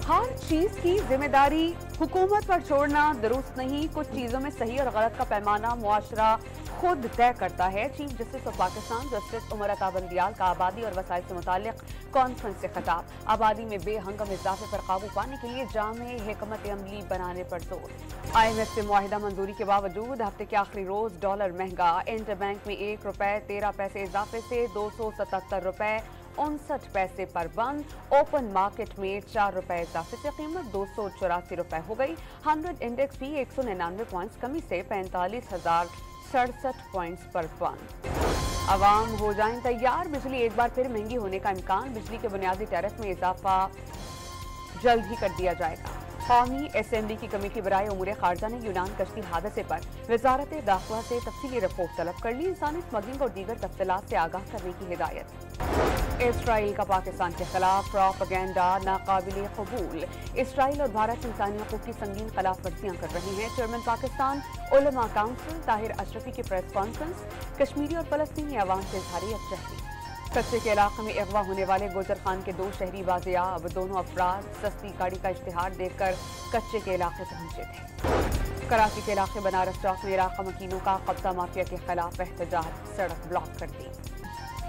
हर चीज की जिम्मेदारी हुकूमत पर छोड़ना दुरुस्त नहीं। कुछ चीजों में सही और गलत का पैमाना मुआशरा खुद तय करता है। Chief justice of Pakistan justice Umar Ata Bandial का आबादी और वसाइल से मुताल्लिक कॉन्फ्रेंस से खिताब। आबादी में बेहंगम इजाफे पर काबू पाने के लिए जामे हिकमत अमली बनाने पर जोर। IMF से मुआहिदा मंजूरी के बावजूद हफ्ते के आखिरी रोज डॉलर महंगा। इंटर बैंक में 1 रुपए 13 पैसे इजाफे से 277 रुपए 59 पैसे पर बंद। ओपन मार्केट में 4 रुपए इजाफे से कीमत 284 रुपए हो गई। 100 इंडेक्स भी 199 पॉइंट्स कमी से 45,067 पॉइंट्स पर बंद। अवाम हो जाएं तैयार, बिजली एक बार फिर महंगी होने का इम्कान। बिजली के बुनियादी टैरिफ में इजाफा जल्द ही कर दिया जाएगा। कौमी असेंबली की कमेटी बराए उमूर खारजा ने यूनान कश्ती हादसे पर वजारत दाखिला से तफसीली रिपोर्ट तलब कर ली। इंसानी स्मगलिंग और दीगर तफसीलात से आगाह करने की हिदायत। इसराइल का पाकिस्तान के खिलाफ प्रोपेगेंडा नाकाबिल कबूल। इसराइल और भारत इंसानी हकूक की संगीन खिलाफ वर्जियां कर रहे हैं। चेयरमैन पाकिस्तान उलमा काउंसिल ताहिर अशरफी की प्रेस कॉन्फ्रेंस। कश्मीरी और फलस्तीनी अवाम से इजहार यकजहती। कच्चे के इलाके में अगवा होने वाले गुजर खान के 2 शहरी बाजियाब। दोनों अफराद सस्ती गाड़ी का इश्तिहार देखकर कच्चे के इलाके पहुंचे थे। कराची के इलाके बनारस चौक में इलाका मकीनों का कब्जा माफिया के खिलाफ एहतजाज, सड़क ब्लॉक कर दी।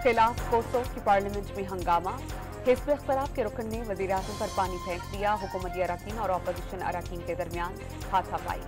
खिलाफ कोसोव की पार्लियामेंट में हंगामा। हिज़्ब इख्तिलाफ के रुकन ने वज़ीर आज़म पर पानी फेंक दिया। हुकूमती अरकान और अपोजिशन अरकान के दरमियान हाथापाई।